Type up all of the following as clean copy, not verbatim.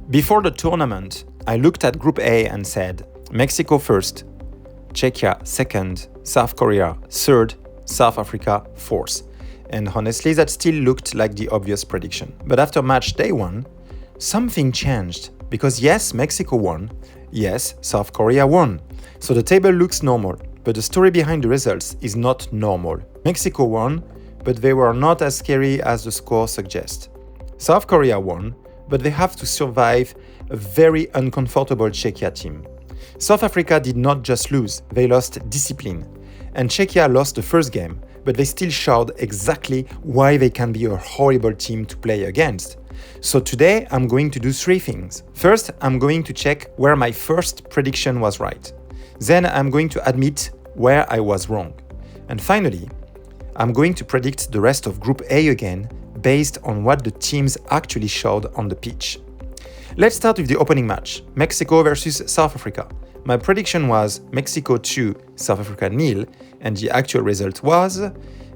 Before the tournament, I looked at Group A and said, Mexico first, Czechia second, South Korea third, South Africa fourth. And honestly, that still looked like the obvious prediction. But after match day 1, something changed. Because yes, Mexico won, yes, South Korea won. So the table looks normal, but the story behind the results is not normal. Mexico won, but they were not as scary as the score suggests. South Korea won, but they have to survive a very uncomfortable Czechia team. South Africa did not just lose, they lost discipline. And Czechia lost the first game, but they still showed exactly why they can be a horrible team to play against. So today I'm going to do 3 things. First, I'm going to check where my first prediction was right. Then I'm going to admit where I was wrong. And finally, I'm going to predict the rest of Group A again based on what the teams actually showed on the pitch. Let's start with the opening match, Mexico versus South Africa. My prediction was Mexico 2, South Africa 0, and the actual result was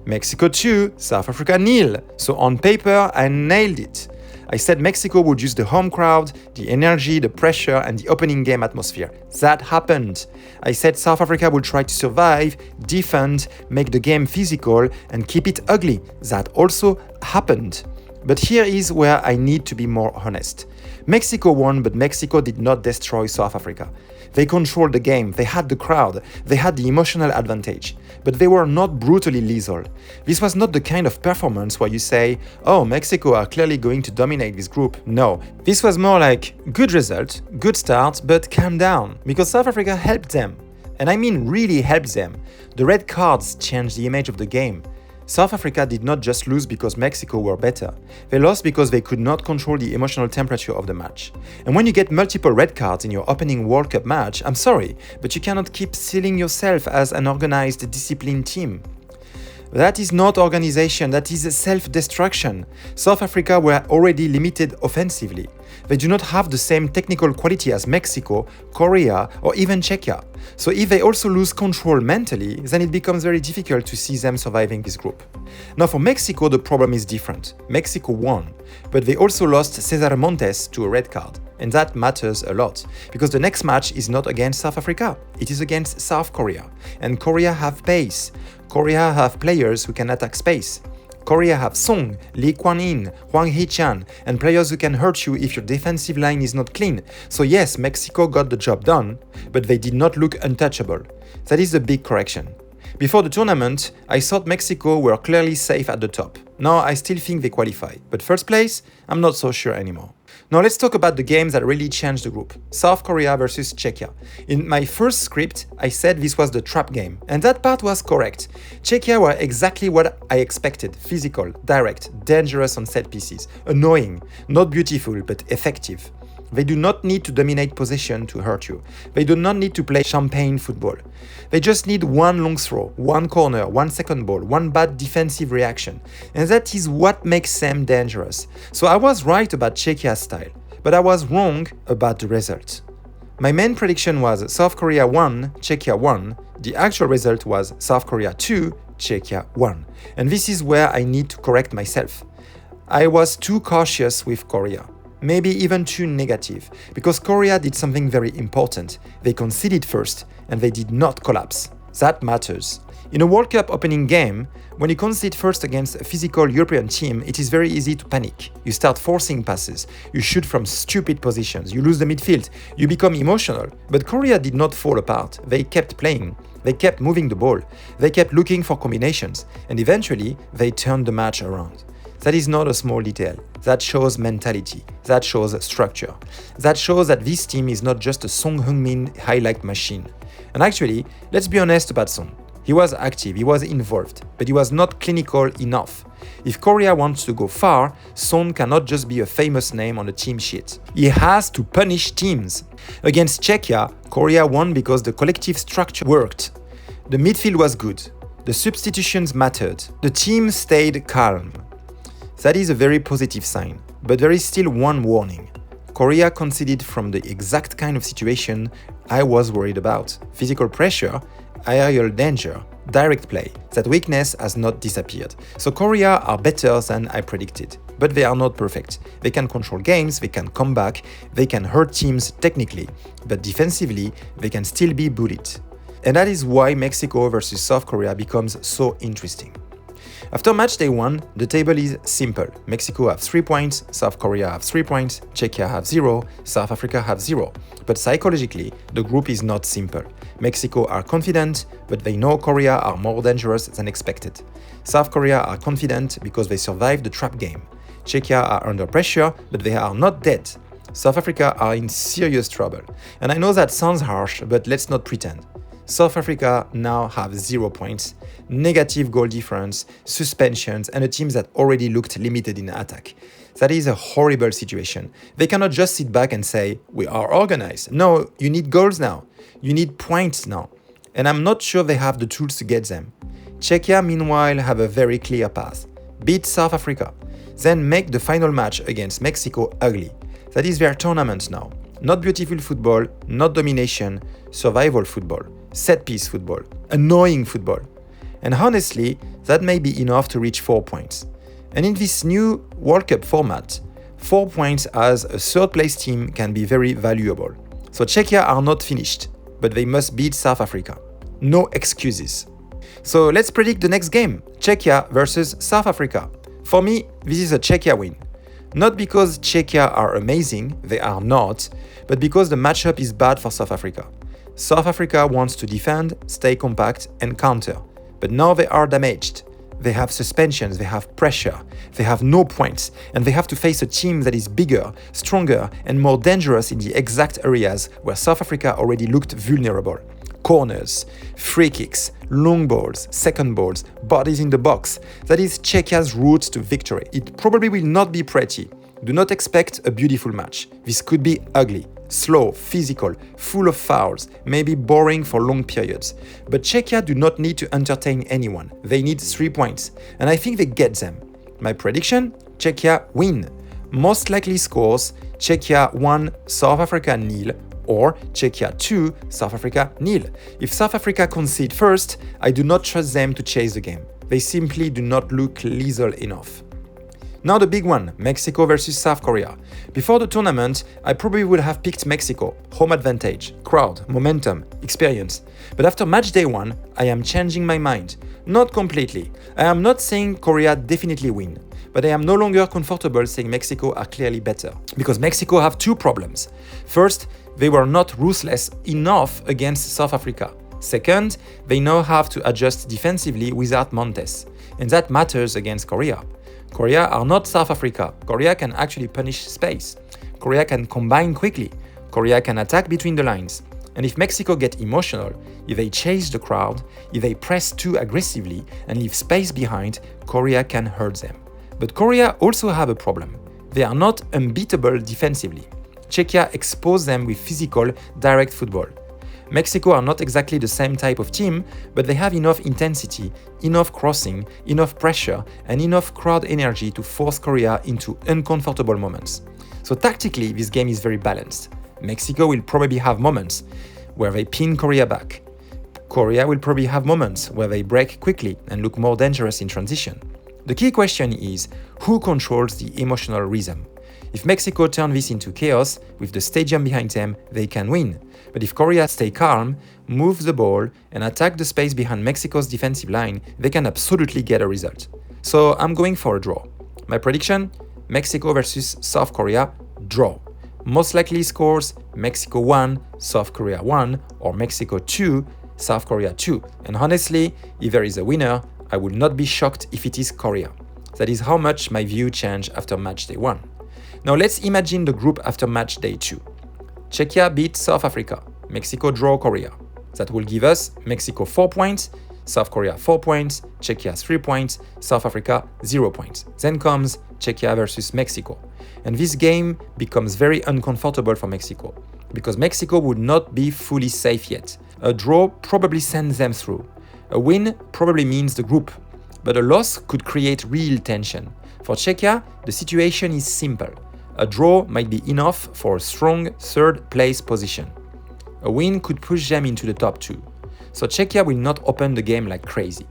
Mexico 2, South Africa 0. So on paper, I nailed it. I said Mexico would use the home crowd, the energy, the pressure, and the opening game atmosphere. That happened. I said South Africa would try to survive, defend, make the game physical, and keep it ugly. That also happened. But here is where I need to be more honest. Mexico won, but Mexico did not destroy South Africa. They controlled the game, they had the crowd, they had the emotional advantage, but they were not brutally lethal. This was not the kind of performance where you say, oh, Mexico are clearly going to dominate this group. No, this was more like, good result, good start, but calm down, because South Africa helped them. And I mean really helped them. The red cards changed the image of the game. South Africa did not just lose because Mexico were better. They lost because they could not control the emotional temperature of the match. And when you get multiple red cards in your opening World Cup match, I'm sorry, but you cannot keep sealing yourself as an organized, disciplined team. That is not organization, that is self-destruction. South Africa were already limited offensively. They do not have the same technical quality as Mexico, Korea, or even Czechia. So if they also lose control mentally, then it becomes very difficult to see them surviving this group. Now for Mexico, the problem is different. Mexico won, but they also lost Cesar Montes to a red card. And that matters a lot, because the next match is not against South Africa, it is against South Korea. And Korea have pace. Korea have players who can attack space. Korea have Song, Lee Kwan-in, Hwang Hee-chan, and players who can hurt you if your defensive line is not clean. So yes, Mexico got the job done, but they did not look untouchable. That is a big correction. Before the tournament, I thought Mexico were clearly safe at the top. Now I still think they qualify, but first place, I'm not so sure anymore. Now let's talk about the games that really changed the group. South Korea versus Czechia. In my first script, I said this was the trap game, and that part was correct. Czechia were exactly what I expected. Physical, direct, dangerous on set pieces, annoying, not beautiful but effective. They do not need to dominate possession to hurt you. They do not need to play champagne football. They just need one long throw, one corner, one second ball, one bad defensive reaction. And that is what makes them dangerous. So I was right about Czechia's style, but I was wrong about the result. My main prediction was South Korea 1, Czechia 1. The actual result was South Korea 2, Czechia 1. And this is where I need to correct myself. I was too cautious with Korea. Maybe even too negative, because Korea did something very important. They conceded first, and they did not collapse. That matters. In a World Cup opening game, when you concede first against a physical European team, it is very easy to panic. You start forcing passes, you shoot from stupid positions, you lose the midfield, you become emotional. But Korea did not fall apart. They kept playing. They kept moving the ball. They kept looking for combinations, and eventually, they turned the match around. That is not a small detail. That shows mentality. That shows structure. That shows that this team is not just a Song Heung-min highlight machine. And actually, let's be honest about Song. He was active, he was involved, but he was not clinical enough. If Korea wants to go far, Song cannot just be a famous name on a team sheet. He has to punish teams. Against Czechia, Korea won because the collective structure worked. The midfield was good. The substitutions mattered. The team stayed calm. That is a very positive sign, but there is still one warning. Korea conceded from the exact kind of situation I was worried about. Physical pressure, aerial danger, direct play. That weakness has not disappeared. So Korea are better than I predicted, but they are not perfect. They can control games, they can come back, they can hurt teams technically, but defensively, they can still be bullied. And that is why Mexico versus South Korea becomes so interesting. After Matchday 1, the table is simple. Mexico have 3 points, South Korea have 3 points, Czechia have 0, South Africa have 0. But psychologically, the group is not simple. Mexico are confident, but they know Korea are more dangerous than expected. South Korea are confident because they survived the trap game. Czechia are under pressure, but they are not dead. South Africa are in serious trouble. And I know that sounds harsh, but let's not pretend. South Africa now have 0 points, negative goal difference, suspensions, and a team that already looked limited in attack. That is a horrible situation. They cannot just sit back and say, we are organized. No, you need goals now. You need points now. And I'm not sure they have the tools to get them. Czechia, meanwhile, have a very clear path. Beat South Africa. Then make the final match against Mexico ugly. That is their tournament now. Not beautiful football, not domination, survival football, set-piece football, annoying football. And honestly, that may be enough to reach 4 points. And in this new World Cup format, 4 points as a third-place team can be very valuable. So Czechia are not finished, but they must beat South Africa. No excuses. So let's predict the next game, Czechia versus South Africa. For me, this is a Czechia win. Not because Czechia are amazing, they are not, but because the matchup is bad for South Africa. South Africa wants to defend, stay compact, and counter. But now they are damaged. They have suspensions, they have pressure, they have no points, and they have to face a team that is bigger, stronger, and more dangerous in the exact areas where South Africa already looked vulnerable. Corners, free kicks, long balls, second balls, bodies in the box. That is Czechia's route to victory. It probably will not be pretty. Do not expect a beautiful match. This could be ugly, slow, physical, full of fouls, maybe boring for long periods. But Czechia do not need to entertain anyone. They need 3 points, and I think they get them. My prediction? Czechia win. Most likely scores Czechia 1, South Africa 0, or Czechia 2, South Africa 0. If South Africa concede first, I do not trust them to chase the game. They simply do not look lethal enough. Now the big one, Mexico versus South Korea. Before the tournament, I probably would have picked Mexico, home advantage, crowd, momentum, experience. But after Matchday 1, I am changing my mind. Not completely. I am not saying Korea definitely win, but I am no longer comfortable saying Mexico are clearly better. Because Mexico have 2 problems. First, they were not ruthless enough against South Africa. Second, they now have to adjust defensively without Montes. And that matters against Korea. Korea are not South Africa. Korea can actually punish space. Korea can combine quickly. Korea can attack between the lines. And if Mexico get emotional, if they chase the crowd, if they press too aggressively and leave space behind, Korea can hurt them. But Korea also have a problem. They are not unbeatable defensively. Czechia expose them with physical, direct football. Mexico are not exactly the same type of team, but they have enough intensity, enough crossing, enough pressure, and enough crowd energy to force Korea into uncomfortable moments. So tactically, this game is very balanced. Mexico will probably have moments where they pin Korea back. Korea will probably have moments where they break quickly and look more dangerous in transition. The key question is, who controls the emotional rhythm? If Mexico turn this into chaos, with the stadium behind them, they can win. But if Korea stay calm, move the ball, and attack the space behind Mexico's defensive line, they can absolutely get a result. So I'm going for a draw. My prediction? Mexico versus South Korea, draw. Most likely scores Mexico 1, South Korea 1, or Mexico 2, South Korea 2. And honestly, if there is a winner, I would not be shocked if it is Korea. That is how much my view changed after Matchday 1. Now let's imagine the group after Matchday 2. Czechia beat South Africa, Mexico draw Korea. That will give us Mexico 4 points, South Korea 4 points, Czechia 3 points, South Africa 0 points. Then comes Czechia versus Mexico. And this game becomes very uncomfortable for Mexico, because Mexico would not be fully safe yet. A draw probably sends them through. A win probably means the group, but a loss could create real tension. For Czechia, the situation is simple. A draw might be enough for a strong third-place position. A win could push them into the top 2. So Czechia will not open the game like crazy.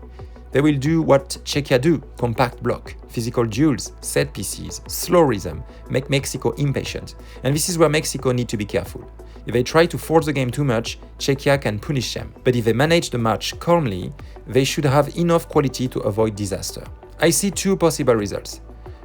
They will do what Czechia do: compact block, physical duels, set pieces, slow rhythm, make Mexico impatient. And this is where Mexico need to be careful. If they try to force the game too much, Czechia can punish them. But if they manage the match calmly, they should have enough quality to avoid disaster. I see two possible results.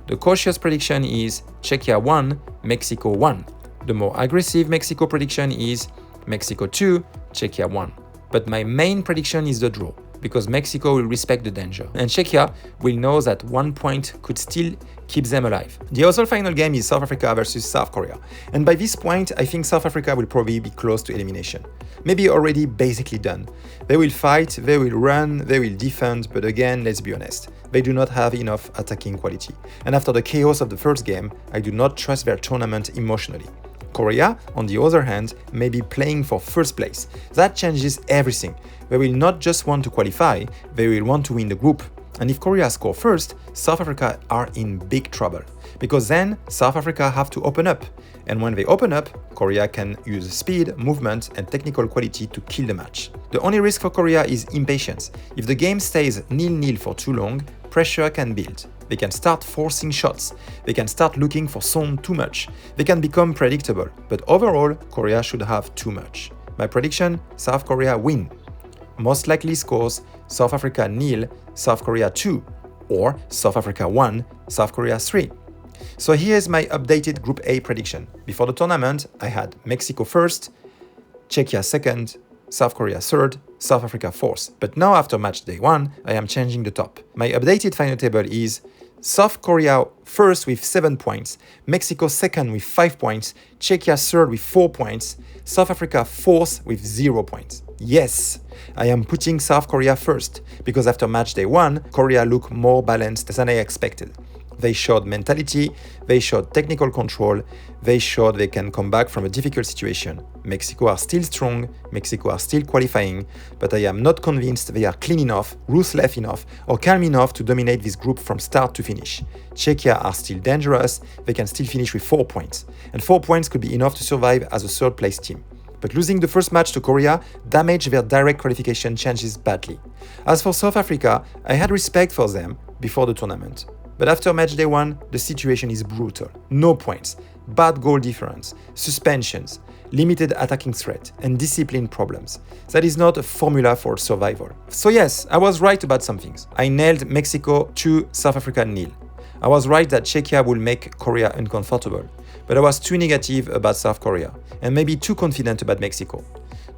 The cautious prediction is Czechia 1, Mexico 1. The more aggressive Mexico prediction is Mexico 2, Czechia 1. But my main prediction is the draw, because Mexico will respect the danger, and Czechia will know that 1 point could still keep them alive. The other final game is South Africa versus South Korea, and by this point I think South Africa will probably be close to elimination. Maybe already basically done. They will fight, they will run, they will defend, but again, let's be honest, they do not have enough attacking quality. And after the chaos of the first game, I do not trust their tournament emotionally. Korea, on the other hand, may be playing for first place. That changes everything. They will not just want to qualify, they will want to win the group. And if Korea score first, South Africa are in big trouble. Because then South Africa have to open up. And when they open up, Korea can use speed, movement, and technical quality to kill the match. The only risk for Korea is impatience. If the game stays 0-0 for too long, pressure can build. They can start forcing shots. They can start looking for zone too much. They can become predictable. But overall, Korea should have too much. My prediction, South Korea win. Most likely scores South Africa 0, South Korea 2, or South Africa 1, South Korea 3. So here's my updated Group A prediction. Before the tournament, I had Mexico first, Czechia second, South Korea third, South Africa fourth. But now after match day 1, I am changing the top. My updated final table is South Korea first with 7 points, Mexico second with 5 points, Czechia third with 4 points, South Africa fourth with 0 points. Yes, I am putting South Korea first, because after match day 1, Korea looked more balanced than I expected. They showed mentality, they showed technical control, they showed they can come back from a difficult situation. Mexico are still strong, Mexico are still qualifying, but I am not convinced they are clean enough, ruthless enough, or calm enough to dominate this group from start to finish. Czechia are still dangerous, they can still finish with 4 points, and 4 points could be enough to survive as a third place team. But losing the first match to Korea damaged their direct qualification chances badly. As for South Africa, I had respect for them before the tournament. But after match day 1, the situation is brutal. No points, bad goal difference, suspensions, limited attacking threat, and discipline problems. That is not a formula for survival. So yes, I was right about some things. I nailed Mexico 2, South Africa 0. I was right that Czechia will make Korea uncomfortable. But I was too negative about South Korea, and maybe too confident about Mexico.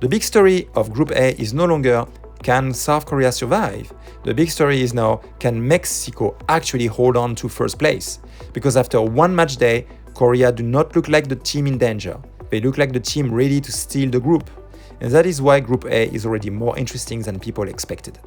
The big story of Group A is no longer can South Korea survive? The big story is now, can Mexico actually hold on to first place? Because after one match day, Korea do not look like the team in danger. They look like the team ready to steal the group. And that is why Group A is already more interesting than people expected.